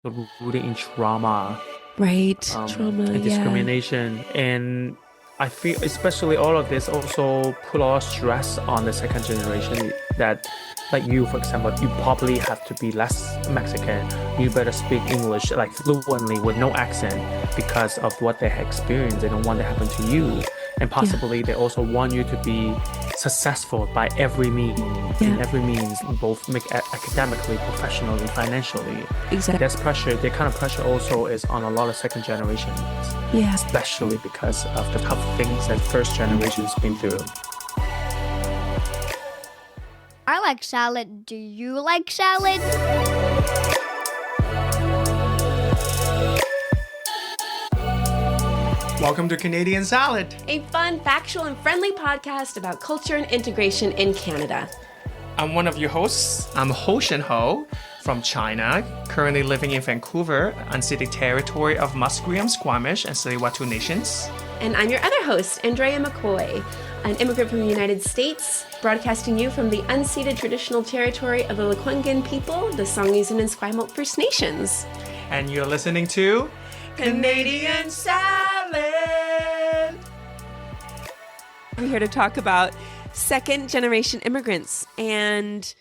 rooted in trauma Right. Trauma. and Yeah. discrimination. And I feel especially all of this also put a lot of stress on the second generation that like you, for example, you probably have to be less Mexican. You better speak English like fluently with no accent because of what they have experienced. They don't want to happen to you. And Yeah. possibly they also want you to be successful by every means, in Yeah. every means, both make academically, professionally, financially. Exactly. There's pressure, the kind of pressure also is on a lot of second generations, Yeah. especially because of the tough things that first generation's been through. I like salad. Do you like salad? Welcome to Canadian Salad. A fun, factual, and friendly podcast about culture and integration in Canada. I'm one of your hosts. I'm Ho Shen Ho from China, currently living in Vancouver, unceded territory of Musqueam, Squamish, and Tsleil-Waututh nations. And I'm your other host, Andrea McCoy, an immigrant from the United States, broadcasting you from the unceded traditional territory of the Lekwungen people, the Songhees and Esquimalt First Nations. And you're listening to Canadian Salad. We're here to talk about second-generation immigrants and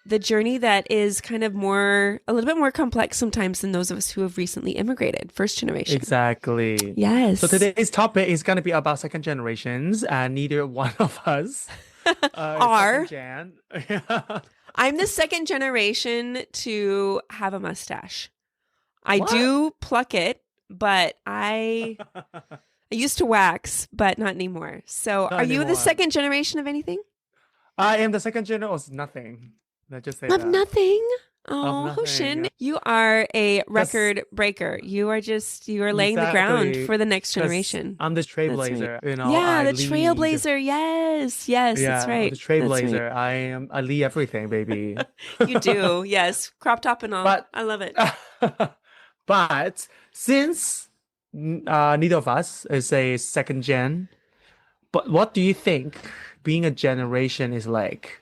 the journey that is kind of a little bit more complex sometimes than those of us who have recently immigrated, first generation. Exactly. Yes. So today's topic is going to be about second generations, and neither one of us Are. second I'm the second generation to have a mustache. I What? do pluck it, but I used to wax, but not anymore. So Not are you the anymore. second generation of anything? I am the second generation of nothing. Let's just say Of that. nothing? Oh, nothing, Hoshin, yeah. you are a record breaker. You are laying the ground Exactly. for the next 'Cause generation. I'm this That's right. trailblazer. You know, Yeah, I the lead. trailblazer. Yes, Yeah, that's I'm right. the That's trailblazer. I lead everything, baby. right. You do. Yes, crop top and all. But I love it. but since neither of us is a second gen, but what do you think being a generation is like?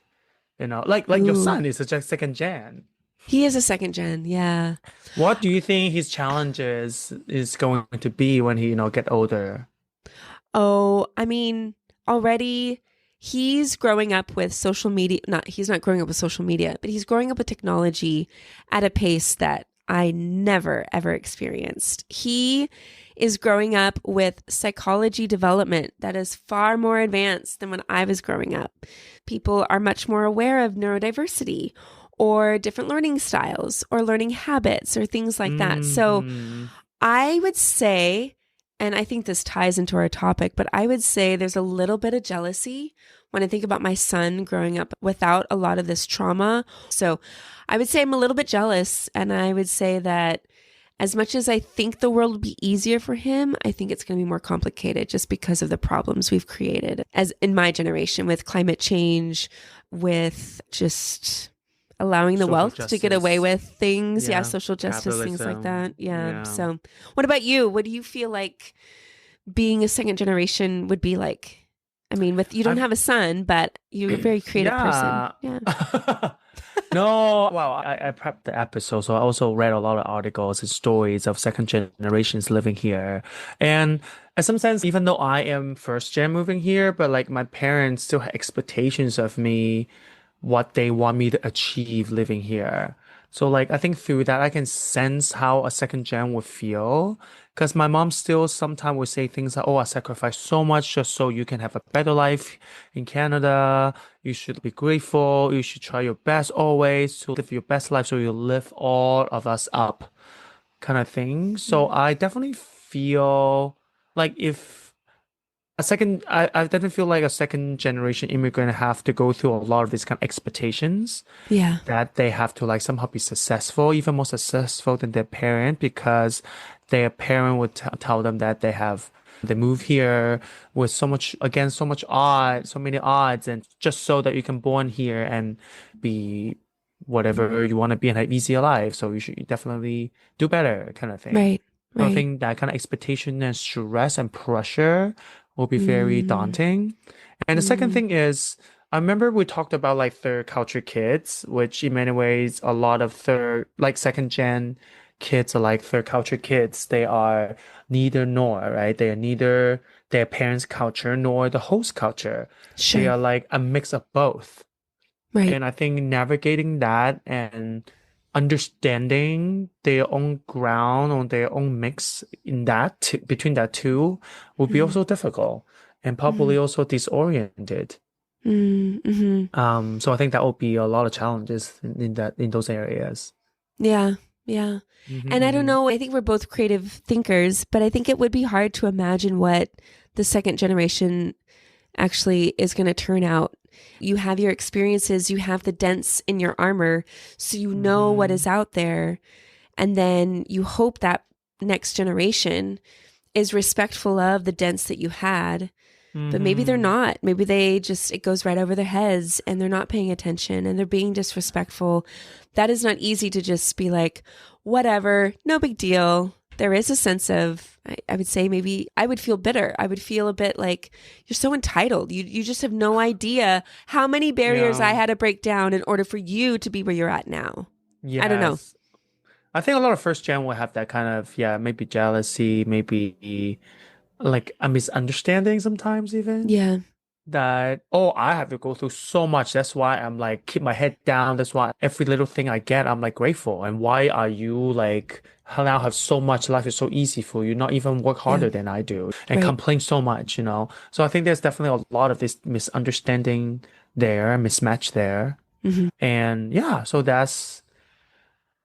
You know, like your Ooh. son is a second gen. He is a second gen. Yeah. What do you think his challenges is going to be when he, get older? Oh, I mean, already he's growing up with social media. He's not growing up with social media, but he's growing up with technology at a pace that I never, ever experienced. He is growing up with psychology development that is far more advanced than when I was growing up. People are much more aware of neurodiversity or different learning styles or learning habits or things like that. So Mhm. I would say, and I think this ties into our topic, but I would say there's a little bit of jealousy when I think about my son growing up without a lot of this trauma. So I would say I'm a little bit jealous. And I would say that as much as I think the world would be easier for him, I think it's going to be more complicated just because of the problems we've created as in my generation with climate change, with just allowing the Social wealth to get away justice. with things. Yeah, Yeah, social justice, things like capitalism. that. Yeah. Yeah. So what about you? What do you feel like being a second generation would be like? I mean, you don't I'm have a son, but you're a very creative person. yeah. Yeah. No, well, I prepped the episode, so I also read a lot of articles and stories of second generations living here. And in some sense, even though I am first gen moving here, but like my parents still have expectations of me, what they want me to achieve living here. So like I think through that I can sense how a second gen would feel. Because my mom still sometimes would say things like, oh, I sacrificed so much just so you can have a better life in Canada. You should be grateful. You should try your best always to live your best life so you lift all of us up, kind of thing. So I definitely feel like if I definitely feel like a second generation immigrant have to go through a lot of these kind of expectations Yeah. that they have to like somehow be successful, even more successful than their parent, because their parent would tell them that they move here with so much, again, so many odds, and just so that you can born here and be whatever you want to be and have easier life. So you should definitely do better, kind of thing. Right. So I Right. think that kind of expectation and stress and pressure will be very Mm, daunting. And the second mm, thing is, I remember we talked about like third culture kids, which in many ways a lot of second gen kids are like third culture kids. They are neither nor, right? They are neither their parents' culture nor the host culture. They Sure. are like a mix of both. Right. And I think navigating that and understanding their own ground or their own mix in that between that two would be Mm-hmm. also difficult and Mm-hmm. probably also disoriented. Mm-hmm. So I think that would be a lot of challenges in those areas. Yeah. Yeah. And I don't Hmm. know, I think we're both creative thinkers, but I think it would be hard to imagine what the second generation actually is going to turn out. You have your experiences, you have the dents in your armor, so you know what is out there. And then you hope that next generation is respectful of the dents that you had. But maybe they're Hmm. not. Maybe it goes right over their heads and they're not paying attention and they're being disrespectful. That is not easy to just be like, whatever, no big deal. There is a sense of, I would say maybe I would feel bitter. I would feel a bit like you're so entitled. You just have no idea how many barriers I Yeah. had to break down in order for you to be where you're at now. I don't know. Yes. I think a lot of first gen will have that kind of, yeah, maybe jealousy, maybe like a misunderstanding sometimes even. Yeah. That, oh, I have to go through so much. That's why I'm like, keep my head down. That's why every little thing I get, I'm like grateful. And why are you like, now have so much, life is so easy for you, not even work Yeah. harder than I do and Right. complain so much, you know? So I think there's definitely a lot of this misunderstanding there, mismatch there. Hmm. And yeah, so that's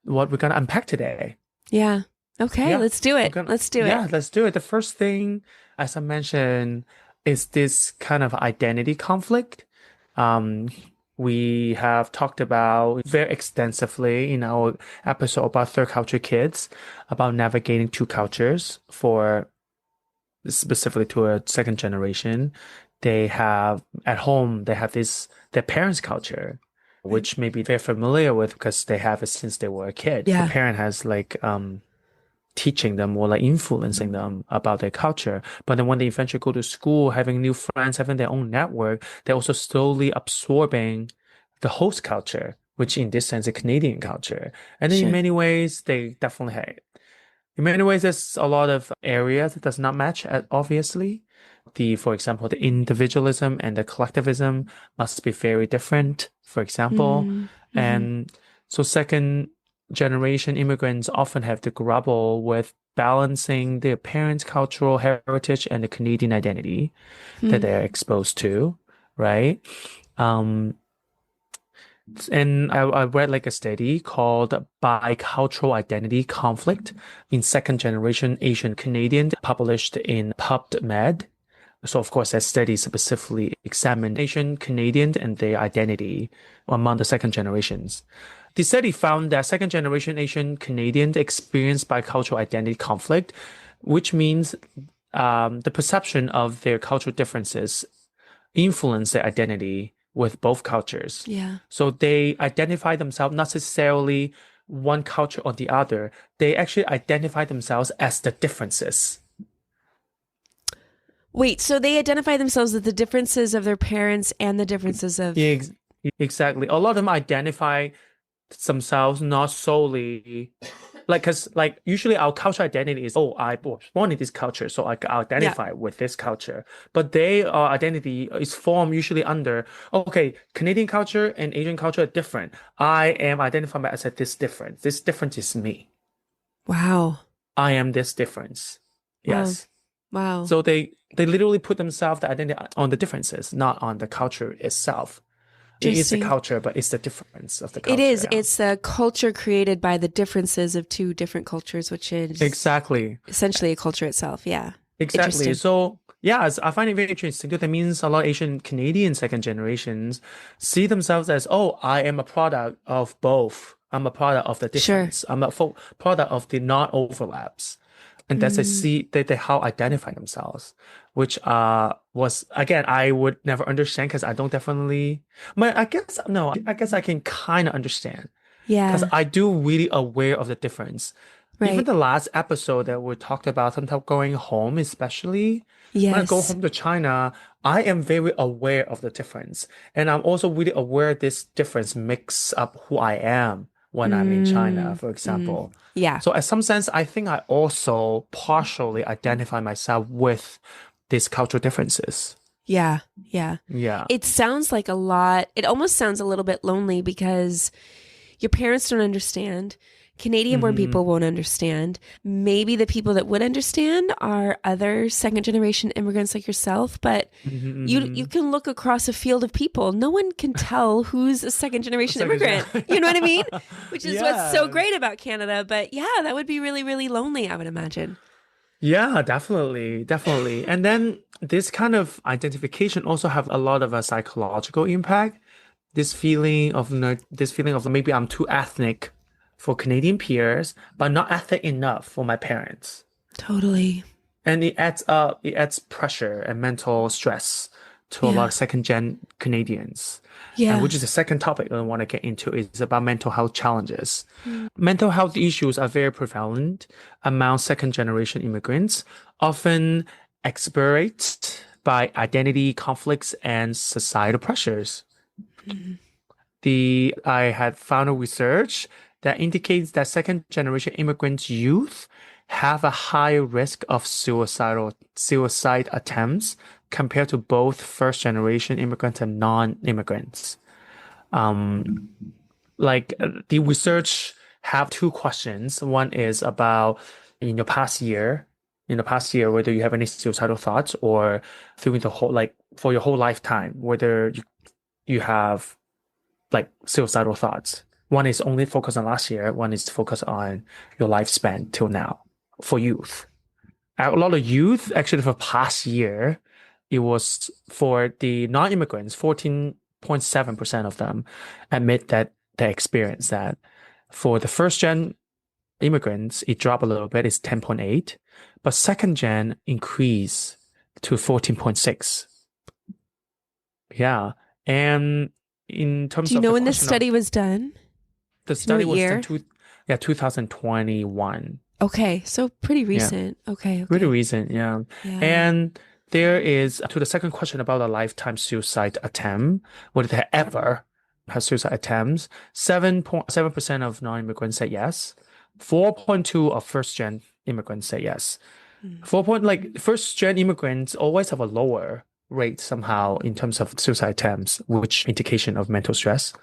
what we're gonna unpack today. Yeah. Okay. Yeah, Let's do it. Let's do it. let's do it. The first thing, as I mentioned, is this kind of identity conflict. Um, we have talked about very extensively in our episode about third culture kids, about navigating two cultures for specifically to a second generation. They have at home, they have their parents' culture, which maybe they're familiar with because they have it since they were a kid. The Yeah. parent has like teaching them or like influencing them about their culture. But then when they eventually go to school, having new friends, having their own network, they're also slowly absorbing the host culture, which in this sense is Canadian culture. And then in Sure. many ways, they definitely have. In many ways, there's a lot of areas that does not match, obviously. For example, the individualism and the collectivism must be very different, for example. Mm-hmm. And so second generation immigrants often have to grapple with balancing their parents' cultural heritage and the Canadian identity that they're exposed to, right? Um, and I read like a study called Bicultural Identity Conflict in Second Generation Asian Canadian published in PubMed. So of course that study specifically examined Asian Canadian and their identity among the second generations. The study found that second generation Asian Canadians experience bicultural identity conflict, which means the perception of their cultural differences influence their identity with both cultures. Yeah. So they identify themselves not necessarily one culture or the other. They actually identify themselves as the differences. Wait, so they identify themselves with the differences of their parents and the differences of. Yeah, exactly. A lot of them identify themselves not solely like because like usually our cultural identity is, oh, I was born in this culture, so I identify with this culture. But their identity is formed usually under, okay, Canadian culture and Asian culture are different. I am identified as this difference. This difference is me. Wow. I am this difference. Yes. Wow. So they literally put themselves the identity on the differences, not on the culture itself. It is the Interesting. culture, but it's the difference of the culture. It is. Yeah. It's the culture created by the differences of two different cultures, which is Exactly. essentially a culture itself. Yeah. Exactly. Interesting. So yeah, I find it very interesting. That means a lot of Asian Canadian second generations see themselves as, oh, I am a product of both. I'm a product of the Sure. difference. I'm a product of the non-overlaps. And that's they how identify themselves, which was again I would never understand because I don't definitely. I guess no, I guess I can kind of understand because Yeah. I do really aware of the difference. Even Right. the last episode that we talked about, sometimes going home, especially when I go Yes. home to China, I am very aware of the difference, and I'm also really aware this difference makes up who I am when I'm in China, for Mm. example. Yeah. So in some sense, I think I also partially identify myself with these cultural differences. Yeah. Yeah. Yeah. It sounds like a lot. It almost sounds a little bit lonely because your parents don't understand. Canadian born Hmm. people won't understand. Maybe the people that would understand are other second generation immigrants like yourself, but you Hmm. can look across a field of people. No one can tell who's a second generation Second immigrant. gen- You know what I mean? Which is what's so Yeah. great about Canada. But yeah, that would be really, really lonely, I would imagine. Yeah, definitely, definitely. And then this kind of identification also have a lot of a psychological impact. This feeling of maybe I'm too ethnic for Canadian peers, but not ethnic enough for my parents. Totally. And it adds pressure and mental stress to a lot Yeah. of second gen Canadians. And Yeah. which is the second topic I want to get into is about mental health challenges. Mm. Mental health issues are very prevalent among second generation immigrants, often exacerbated by identity conflicts and societal pressures. Mm. I had found a research that indicates that second generation immigrant youth have a higher risk of suicide attempts compared to both first generation immigrants and non-immigrants. Um, the research have two questions. One is about in your past year, whether you have any suicidal thoughts or through the whole for your whole lifetime, whether you have like suicidal thoughts. One is only focused on last year, one is focused on your lifespan till now for youth. A lot of youth, actually, for past year, it was for the non-immigrants, 14.7% of them admit that they experienced that. For the first gen immigrants, it dropped a little bit, it's 10.8, but second gen increased to 14.6. Yeah. And in Do terms you of know the when this question of study was done? the Do you know study what was done year? 2021. Okay, so pretty Yeah. recent. Okay, Pretty okay. recent, yeah. Yeah. And there is to the second question about a lifetime suicide attempt, whether they ever have suicide attempts, 7.7% of non-immigrants said yes. 4.2 of first gen immigrants say yes. Mm. 4 point like first gen immigrants always have a lower rate somehow in terms of suicide attempts, which indication of mental stress.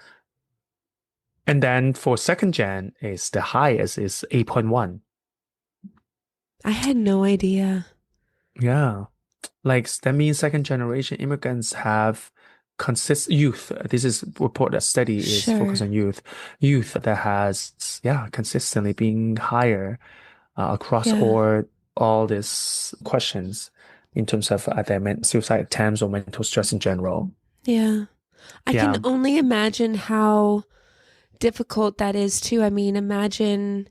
And then for second gen is the highest is 8.1. I had no idea. Yeah. Like that means second generation immigrants have consist youth. This is report that study is focused Sure. on youth. Youth that has consistently being higher across Yeah. all these questions in terms of either suicide attempts or mental stress in general. Yeah. I can Yeah. only imagine how difficult that is too. I mean, imagine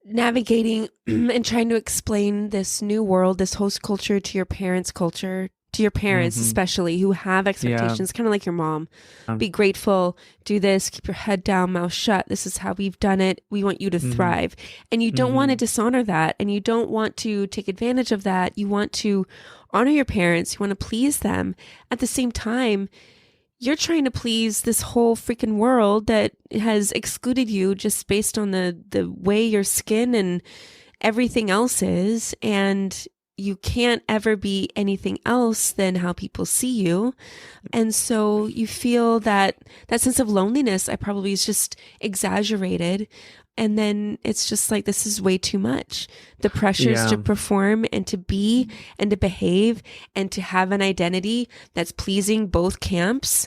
navigating and trying to explain this new world, this host culture to your parents' culture, to your parents Hmm. especially who have Yeah. expectations, kind of like your mom. Um, Be grateful, do this, keep your head down, mouth shut. This is how we've done it. We want you to hmm thrive. And you don't want to hmm dishonor that, and you don't want to take advantage of that. You want to honor your parents, you want to please them. At the same time, you're trying to please this whole freaking world that has excluded you just based on the way your skin and everything else is, and you can't ever be anything else than how people see you. And so you feel that sense of loneliness I probably is just exaggerated. And then it's just like, this is way too much. The pressures to Yeah. perform and to be and to behave and to have an identity that's pleasing both camps.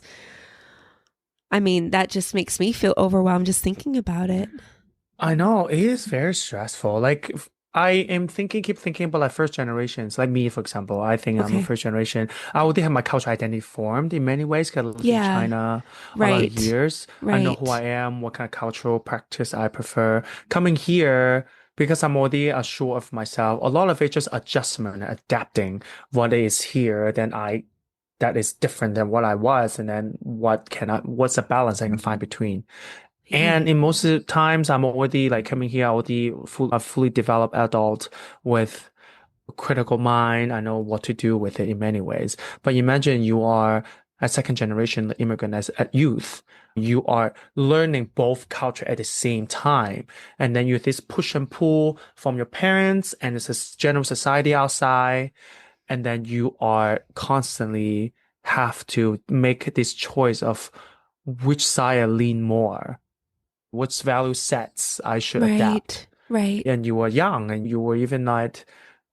I mean, that just makes me feel overwhelmed just thinking about it. I know it is very stressful. I am keep thinking about like first generations, like me, for example. I think I'm a Okay. first generation. I already have my cultural identity formed in many ways. 'Cause I lived in Yeah. China a lot of Right. years. I know who I Right. am, what kind of cultural practice I prefer. Coming here, because I'm already assured of myself, a lot of it just adjustment, adapting what is here, that is different than what I was, and then what's the balance I can find between. Yeah. And in most of the times, I'm already like coming here, a fully developed adult with a critical mind. I know what to do with it in many ways. But imagine you are as second generation immigrant, as a youth, you are learning both culture at the same time. And then you have this push and pull from your parents and it's a general society outside. And then you are constantly have to make this choice of which side I lean more, which value sets I should adapt. Right. And you were young and you were even not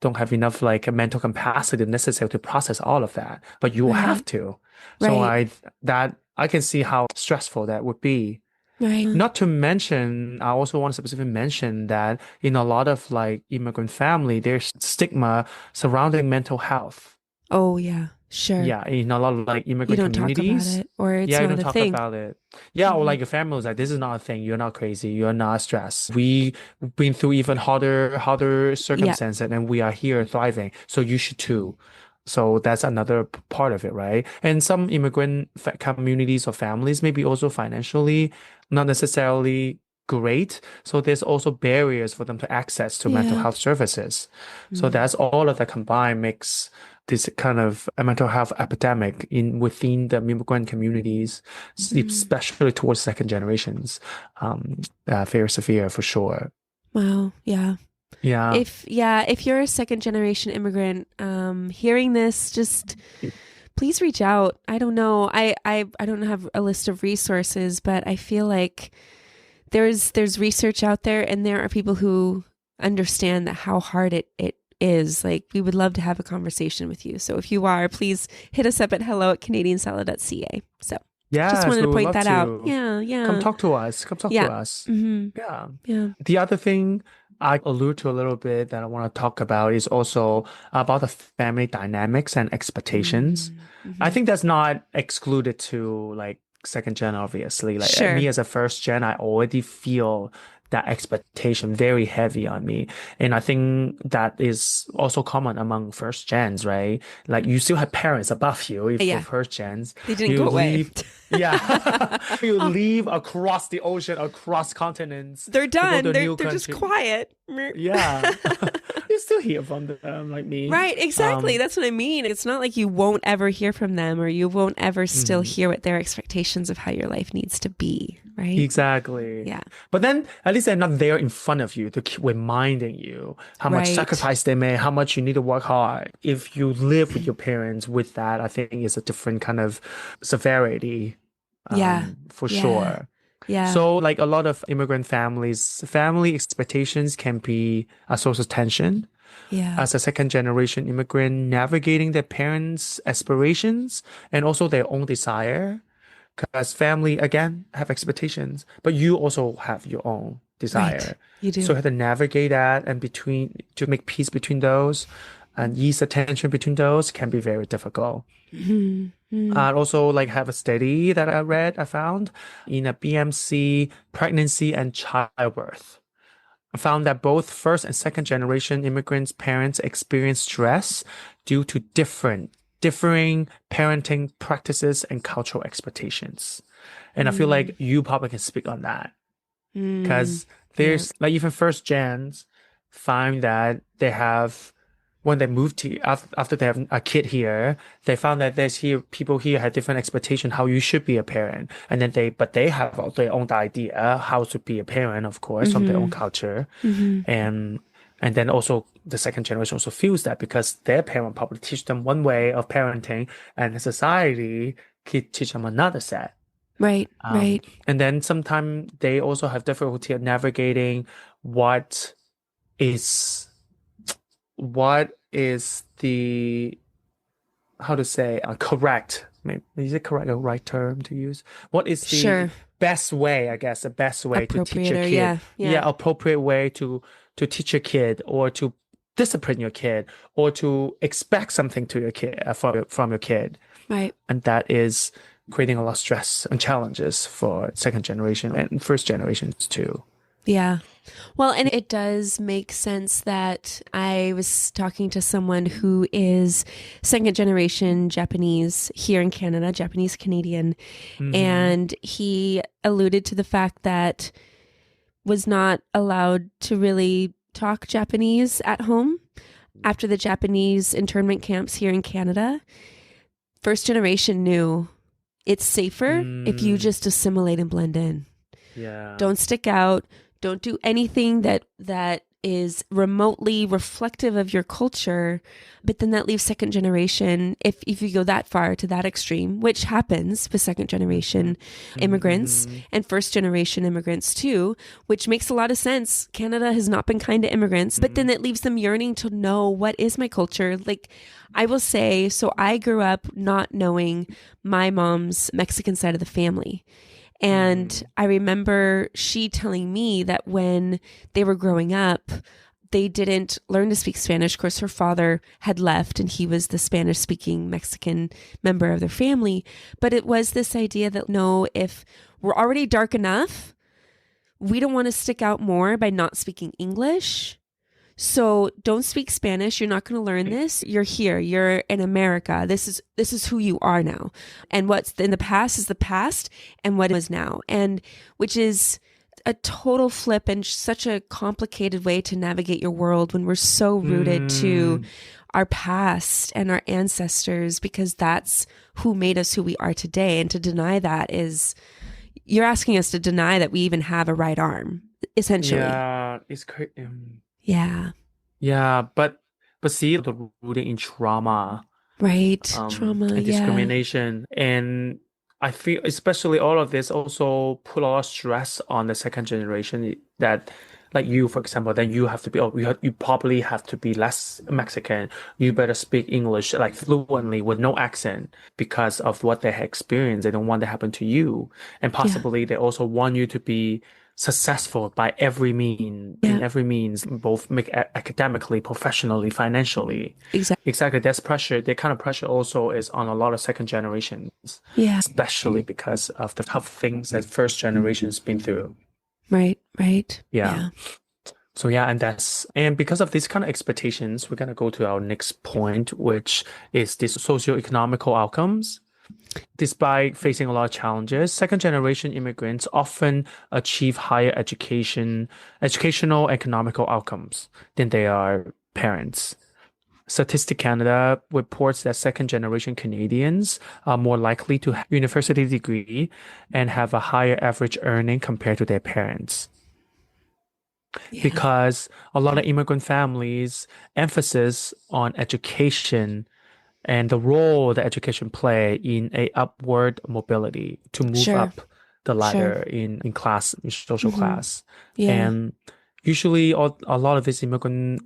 don't have enough like a mental capacity necessary to process all of that, but you will have to. So I can see how stressful that would be. Right. Not to mention, I also want to specifically mention that in a lot of like immigrant family, there's stigma surrounding mental health. Oh, yeah. Sure. Yeah, in a lot of like You immigrant don't talk communities. about it, or it's Yeah, you not don't a talk thing. about it. Yeah, or like your family was like, this is not a thing. You're not crazy. You're not stressed. We've been through even harder circumstances and we are here thriving. So you should too. So that's another part of it, right? And some immigrant communities or families maybe also financially not necessarily great. So there's also barriers for them to access to mental health services. So that's all of that combined makes this kind of a mental health epidemic within the immigrant communities, especially towards second generations, very severe for sure. Wow. Yeah. Yeah. If you're a second generation immigrant, hearing this, just please reach out. I don't know. I don't have a list of resources, but I feel like there's research out there and there are people who understand that how hard it is. Like, we would love to have a conversation with you. So if you are, please hit us up at hello@canadiansalad.ca. So yeah, just wanted to we'd point love that to. out. Yeah. Come talk to us. Come talk to us. Yeah. The other thing I allude to a little bit that I want to talk about is also about the family dynamics and expectations. I think that's not excluded to like second gen, obviously. Like me as a first gen, I already feel that expectation very heavy on me. And I think that is also common among first gens, right? Like you still have parents above you if for first gens. They didn't go away. You leave across the ocean, across continents. They're done. They're country. just quiet. Yeah. You still hear from them like me. Right, exactly. That's what I mean. It's not like you won't ever hear from them or you won't ever still hear what their expectations of how your life needs to be, right? Exactly. Yeah. But then at least they're not there in front of you to keep reminding you how much sacrifice they made, how much you need to work hard. If you live with your parents with that, I think it's a different kind of severity. For sure. Yeah. So like a lot of immigrant families, family expectations can be a source of tension. Yeah. As a second generation immigrant, navigating their parents' aspirations and also their own desire. Because family, again, have expectations, but you also have your own desire. Right. You do. So you have to navigate that and to make peace between those and ease the tension between those can be very difficult. I also like have a study that I found in a BMC pregnancy and childbirth. I found that both first and second generation immigrants' parents experience stress due to differing parenting practices and cultural expectations. And I feel like you probably can speak on that. Because there's like even first gens find that they have when they moved to after they have a kid here, they found that people here had different expectations how you should be a parent, and then they have their own idea how to be a parent, of course, from their own culture, and then also the second generation also feels that because their parent probably teach them one way of parenting, and the society could teach them another set. Right. And then sometimes they also have difficulty of navigating what is the how to say correct, maybe is it correct a right term to use, what is the best way, I guess the best way to teach your kid appropriate way to teach your kid or to discipline your kid or to expect something to your kid from your kid, right? And that is creating a lot of stress and challenges for second generation and first generations too. Yeah. Well, and it does make sense that I was talking to someone who is second generation Japanese here in Canada, Japanese Canadian, and he alluded to the fact that was not allowed to really talk Japanese at home after the Japanese internment camps here in Canada. First generation knew It's safer if you just assimilate and blend in. Yeah. Don't stick out. Don't do anything that is remotely reflective of your culture. But then that leaves second generation, if you go that far to that extreme, which happens with second generation immigrants and first generation immigrants too, which makes a lot of sense. Canada has not been kind to immigrants, but then it leaves them yearning to know, what is my culture? Like, I will say, so I grew up not knowing my mom's Mexican side of the family. And I remember she telling me that when they were growing up, they didn't learn to speak Spanish. Of course, her father had left and he was the Spanish-speaking Mexican member of their family. But it was this idea that, no, if we're already dark enough, we don't want to stick out more by not speaking English. So don't speak Spanish. You're not going to learn this. You're here. You're in America. This is who you are now. And what's in the past is the past, and what is now. And which is a total flip and such a complicated way to navigate your world when we're so rooted to our past and our ancestors, because that's who made us who we are today. And to deny that is, you're asking us to deny that we even have a right arm, essentially. Yeah, it's crazy. Yeah. Yeah, but see, the rooted in trauma, Right. Trauma, and discrimination. And I feel especially all of this also put a lot of stress on the second generation, that like you, for example, then you have to be, you probably have to be less Mexican. You better speak English like fluently with no accent because of what they have experienced. They don't want that to happen to you. And possibly they also want you to be successful by every means, in every means, both academically, professionally, financially. Exactly. That's pressure. That kind of pressure also is on a lot of second generations. Yeah. Especially because of the tough things that first generation's been through. Right. Yeah. So yeah, and because of these kind of expectations, we're gonna go to our next point, which is this socioeconomical outcomes. Despite facing a lot of challenges, second generation immigrants often achieve higher educational economical outcomes than their parents. Statistic Canada reports that second generation Canadians are more likely to have a university degree and have a higher average earning compared to their parents. Yeah. Because a lot of immigrant families emphasis on education and the role that education play in a upward mobility to move up the ladder in class, in social class. Yeah. And usually a lot of these immigrant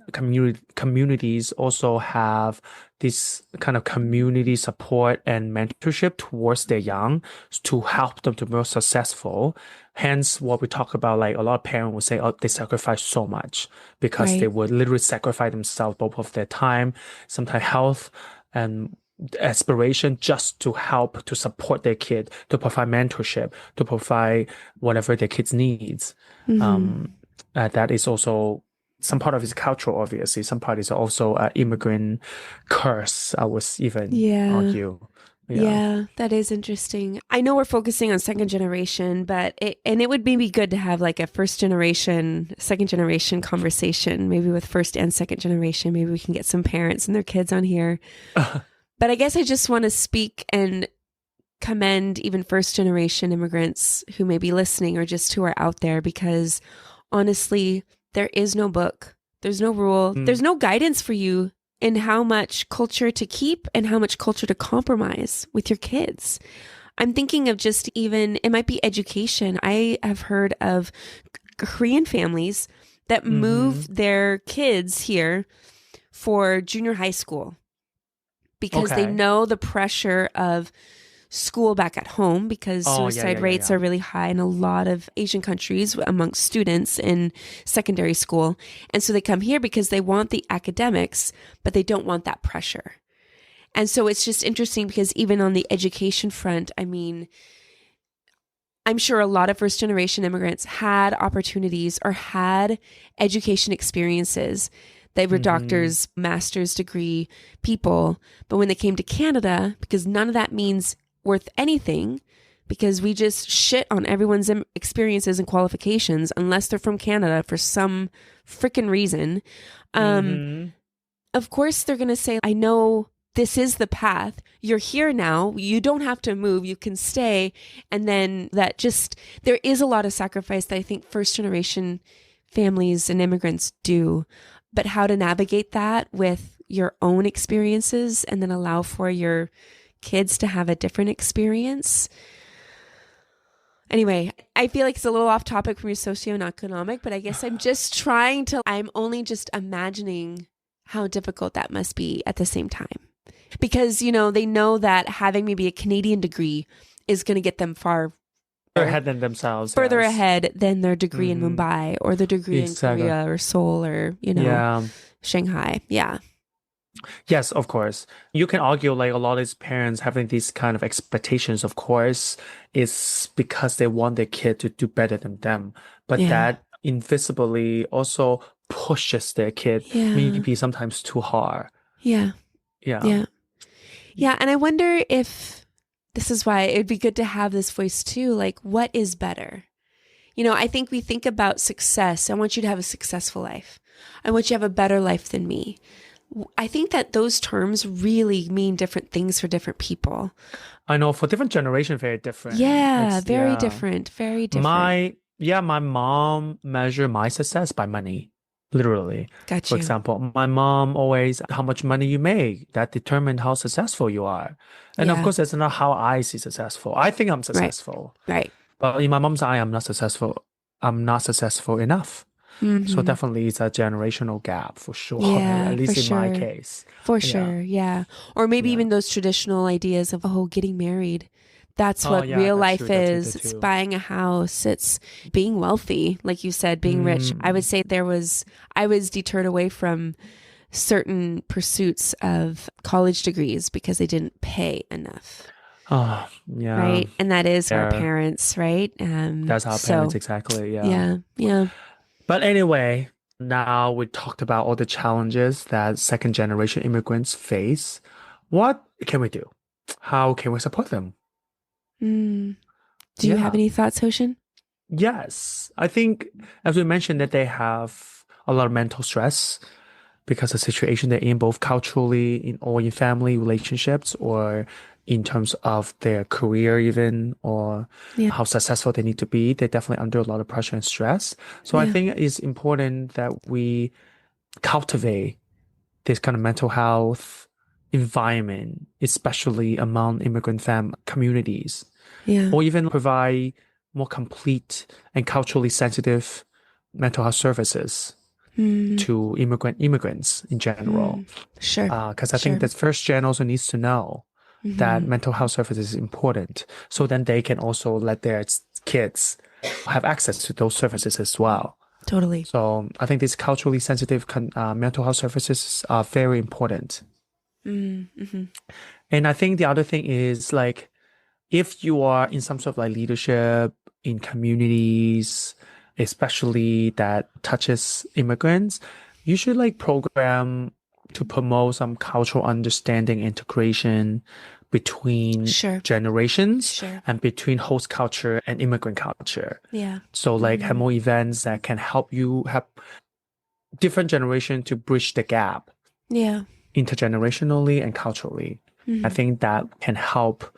communities also have this kind of community support and mentorship towards their young to help them to be more successful. Hence, what we talk about, like a lot of parents will say, oh, they sacrifice so much because they would literally sacrifice themselves, both of their time, sometimes health, and aspiration, just to help to support their kid, to provide mentorship, to provide whatever their kids needs. That is also some part of it is cultural, obviously. Some part is also immigrant curse, I would even argue. Yeah, that is interesting. I know we're focusing on second generation, but it would maybe good to have like a first generation, second generation conversation, maybe with first and second generation. Maybe we can get some parents and their kids on here. But I guess I just want to speak and commend even first generation immigrants who may be listening or just who are out there, because honestly, there is no book. There's no rule. There's no guidance for you in how much culture to keep and how much culture to compromise with your kids. I'm thinking of just even, it might be education. I have heard of Korean families that move their kids here for junior high school because they know the pressure of school back at home, because suicide rates are really high in a lot of Asian countries amongst students in secondary school. And so they come here because they want the academics, but they don't want that pressure. And so it's just interesting because even on the education front, I mean, I'm sure a lot of first generation immigrants had opportunities or had education experiences. They were doctors, master's degree people. But when they came to Canada, because none of that means worth anything, because we just shit on everyone's experiences and qualifications unless they're from Canada for some freaking reason. Of course, they're going to say, I know this is the path. You're here now. You don't have to move. You can stay. And then there is a lot of sacrifice that I think first generation families and immigrants do, but how to navigate that with your own experiences and then allow for your kids to have a different experience. Anyway, I feel like it's a little off topic from your socioeconomic, but I guess I'm only just imagining how difficult that must be at the same time. Because, they know that having maybe a Canadian degree is going to get them further ahead than themselves. Further yes. ahead than their degree in Mumbai or their degree in Korea or Seoul or, Shanghai. Yeah. Yes, of course. You can argue like a lot of these parents having these kind of expectations, of course, is because they want their kid to do better than them. But that invisibly also pushes their kid maybe sometimes too hard. Yeah. Yeah. Yeah. Yeah. And I wonder if this is why it'd be good to have this voice too. Like, what is better? I think we think about success. I want you to have a successful life. I want you to have a better life than me. I think that those terms really mean different things for different people. I know for different generations, very different. Yeah, very different. Very different. My mom measured my success by money, literally. Got For you. example, my mom always, how much money you make, that determined how successful you are. And of course, that's not how I see successful. I think I'm successful. Right. But in my mom's eye, I'm not successful. I'm not successful enough. So definitely it's a generational gap for sure, at least in my case. For sure, yeah. Or maybe even those traditional ideas of, getting married. That's what real life is. It's buying a house. It's being wealthy, like you said, being rich. I would say I was deterred away from certain pursuits of college degrees because they didn't pay enough. Oh, yeah. Right? And that is our parents, right? That's our parents, exactly, Yeah, yeah. But anyway, now we talked about all the challenges that second generation immigrants face. What can we do? How can we support them? Do you have any thoughts, Hoshin? Yes. I think, as we mentioned, that they have a lot of mental stress because of the situation they're in, both culturally or in family relationships or in terms of their career even, or how successful they need to be. They're definitely under a lot of pressure and stress. So I think it's important that we cultivate this kind of mental health environment, especially among immigrant communities, or even provide more complete and culturally sensitive mental health services to immigrants in general. Sure. Because I think that first gen also needs to know that mental health services is important. So then they can also let their kids have access to those services as well. Totally. So I think these culturally sensitive mental health services are very important. And I think the other thing is like, if you are in some sort of like leadership in communities, especially that touches immigrants, you should like program to promote some cultural understanding, integration between generations and between host culture and immigrant culture. Yeah. So like have more events that can help you have different generation to bridge the gap. Yeah. Intergenerationally and culturally. I think that can help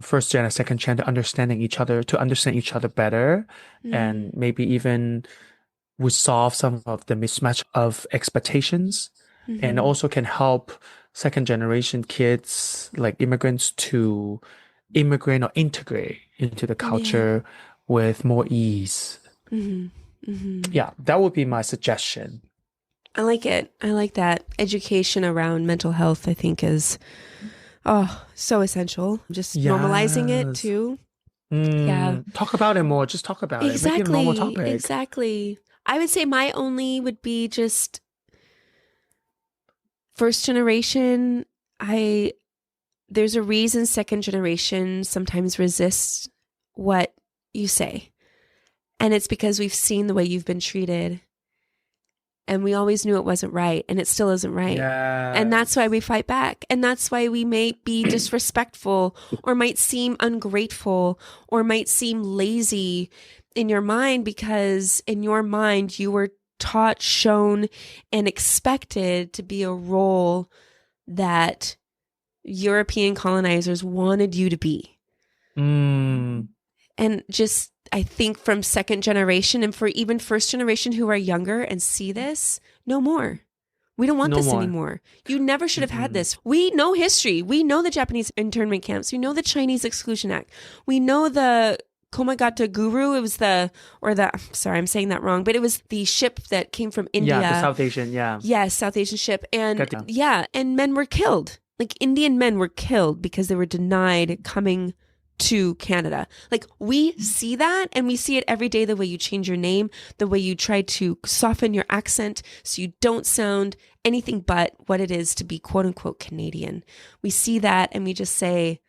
first gen and second gen to understand each other better, and maybe even resolve some of the mismatch of expectations, and also can help second generation kids like immigrants to immigrate or integrate into the culture with more ease. Yeah, that would be my suggestion. I like it. I like that. Education around mental health, I think, is so essential. Just normalizing it too. Talk about it more. Just talk about it. Make it a normal topic. Exactly. I would say my only would be just first generation. There's a reason second generation sometimes resists what you say. And it's because we've seen the way you've been treated. And we always knew it wasn't right, and it still isn't right. Yes. And that's why we fight back. And that's why we may be disrespectful or might seem ungrateful or might seem lazy in your mind, because in your mind, you were taught, shown, and expected to be a role that European colonizers wanted you to be. Mm. And just, I think from second generation and for even first generation who are younger and see this, no more. We don't want No this more. anymore. You never should have had this. We know history. We know the Japanese internment camps. We know the Chinese Exclusion Act. We know the Komagata Guru. It was sorry, I'm saying that wrong, but it was the ship that came from India. Yeah, the South Asian, yeah. Yes, South Asian ship. And Gotcha. yeah, and men were killed. Like Indian men were killed because they were denied coming to Canada. Like we see that and we see it every day, the way you change your name, the way you try to soften your accent so you don't sound anything but what it is to be quote unquote Canadian. We see that and we just say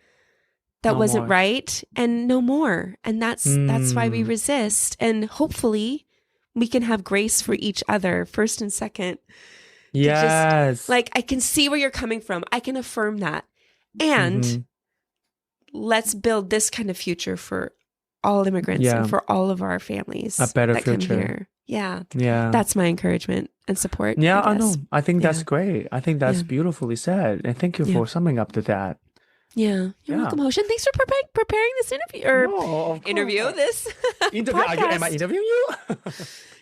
that No wasn't more. right and no more. And that's why we resist. And hopefully we can have grace for each other, first and second. Yes. Like I can see where you're coming from. I can affirm that. And let's build this kind of future for all immigrants and for all of our families. A better that future. Come here. Yeah. Yeah. That's my encouragement and support. Yeah, I guess. know. I think that's Yeah. great. I think that's beautifully said. And thank you for summing up to that. Yeah. You're welcome, Hoshin. Thanks for preparing this interview. This podcast. Am I interviewing you?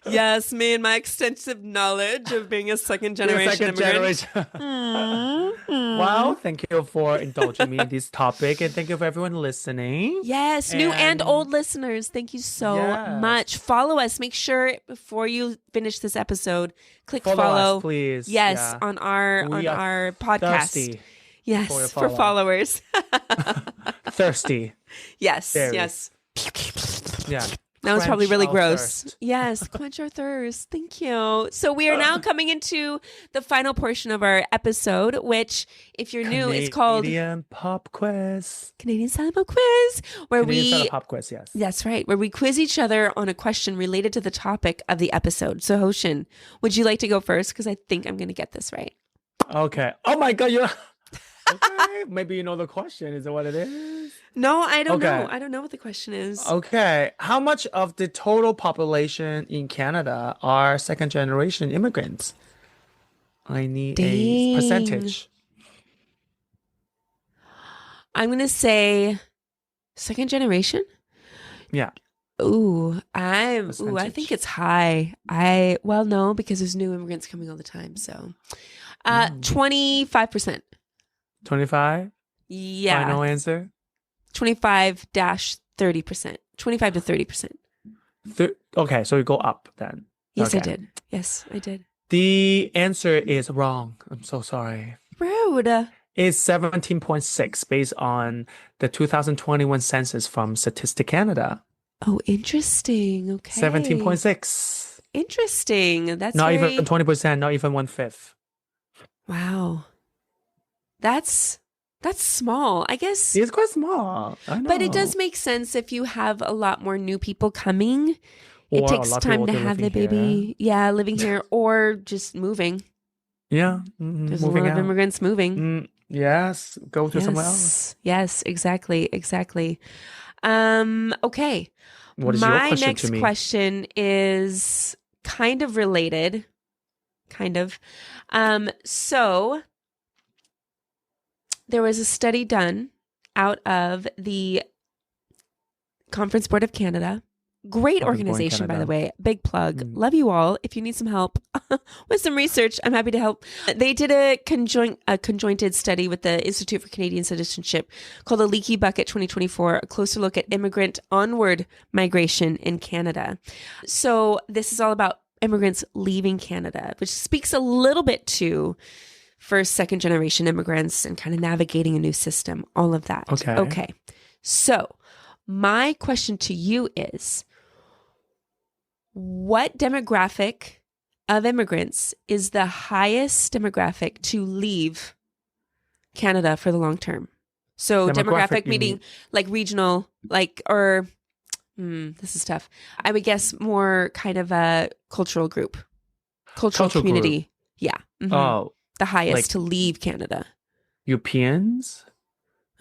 Yes, me and my extensive knowledge of being a second generation immigrant. Well, thank you for indulging me in this topic, and thank you for everyone listening. Yes, new and old listeners, thank you so much. Follow us. Make sure before you finish this episode, click follow, us, please. Yes, on our podcast. Thirsty. Yes, for followers. Thirsty. Yes, Very. yes. Yeah. That was probably Quench really our gross. thirst. Yes, quench our thirst. Thank you. So we are now coming into the final portion of our episode, which, if you're new, is called Canadian Pop Quiz. Canadian Style Pop Quiz, where Canadian we Style Pop Quiz, yes. That's right, where we quiz each other on a question related to the topic of the episode. So Hoshin, would you like to go first? Because I think I'm going to get this right. Okay. Oh my God, you're okay. Maybe you know the question. Is it what it is? No, I don't Okay. know. I don't know what the question is. Okay. How much of the total population in Canada are second generation immigrants? I need a Dang. percentage. I'm going to say second generation. Yeah. I think it's high. No, because there's new immigrants coming all the time. So 25%. 25? Yeah. Final answer? 25-30%. 25 to 30%. Okay, so you go up then. Yes, I Okay. did. Yes, I did. The answer is wrong. I'm so sorry. Rude. It's 17.6 based on the 2021 census from Statistic Canada. Oh, interesting. Okay. 17.6. Interesting. That's Not very... even 20%, not even 1/5. Wow. That's small, I guess. It's quite small. I know. But it does make sense if you have a lot more new people coming. It Or a takes lot of time people to living have the here. baby. Yeah, living here or just moving. Yeah. There's Moving a lot out. of immigrants moving. Yes. Go to somewhere else. Yes, exactly. Okay. What is your My question next to me? question is kind of related. Kind of. So there was a study done out of the Conference Board of Canada. Great Conference Board of organization, by the Canada. way. Big plug. Love you all. If you need some help with some research, I'm happy to help. They did a conjointed study with the Institute for Canadian Citizenship called the Leaky Bucket 2024, a closer look at immigrant onward migration in Canada. So this is all about immigrants leaving Canada, which speaks a little bit to first, second generation immigrants and kind of navigating a new system, all of that. Okay. So my question to you is, what demographic of immigrants is the highest demographic to leave Canada for the long term? So demographic you meaning mean- like regional, this is tough. I would guess more kind of a cultural group, cultural community. Yeah. Mhm. Oh, The highest like- to leave Canada. Europeans?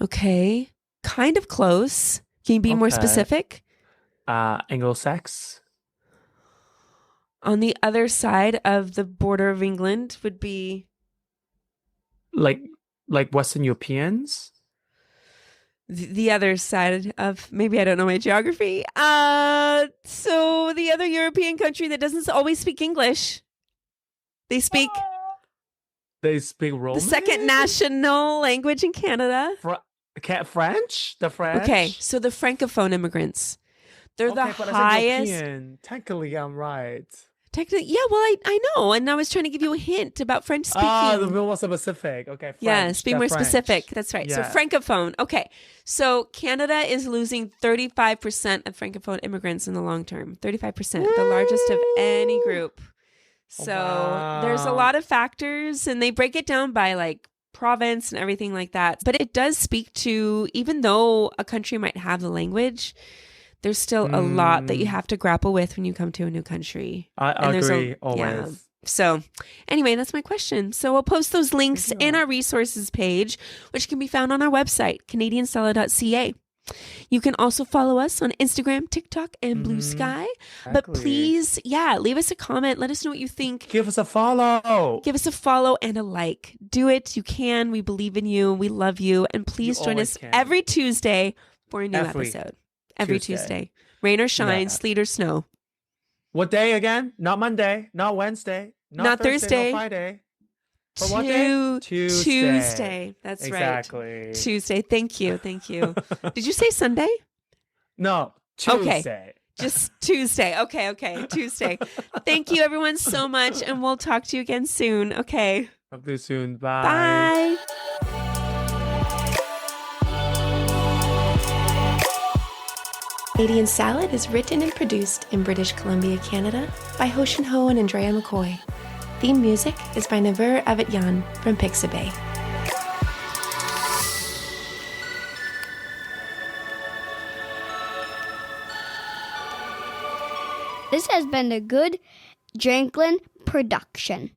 Okay. Kind of close. Can you be more Okay. specific? Anglo-Sax? On the other side of the border of England would be Like like Western Europeans? The other side of, maybe I don't know my geography. So the other European country that doesn't always speak English. They speak They speak Roman? the second national language in Canada. French? The French? Okay, so the Francophone immigrants. They're the Okay, but as a highest. European, technically I'm right. Technically, yeah, well, I know. And I was trying to give you a hint about French speaking. The more specific. Okay, French. Yes, be They're more French. specific. That's right. So Yeah. Francophone. Okay. So Canada is losing 35% of Francophone immigrants in the long term. 35%, the largest of any group. So there's a Wow. lot of factors, and they break it down by like province and everything like that. But it does speak to, even though a country might have the language, there's still a lot that you have to grapple with when you come to a new country. I And there's agree, yeah. always. So anyway, that's my question. So we'll post those links Thank you. in our resources page, which can be found on our website, canadianstella.ca. You can also follow us on Instagram, TikTok, and Blue Sky. But Exactly. please, leave us a comment. Let us know what you think. Give us a follow. Give us a follow and a like. Do it. You can. We believe in you. We love you. And please You join always us can. every Tuesday for a new Every episode. Every Tuesday. Tuesday. Rain or shine, Yeah. sleet or snow. What day again? Not Monday, not Wednesday, Not Thursday, Thursday. not Friday. But what day? Tuesday. That's Exactly. right. Tuesday. Thank you. Thank you. Did you say Sunday? No, Okay. Tuesday. Just Tuesday. Okay. Tuesday. Thank you, everyone, so much. And we'll talk to you again soon. Okay. Talk to you soon. Bye. Bye. Canadian Salad is written and produced in British Columbia, Canada by Hoshin Ho and Andrea McCoy. Theme music is by Naver Avetyan from Pixabay. This has been a good Drinklin production.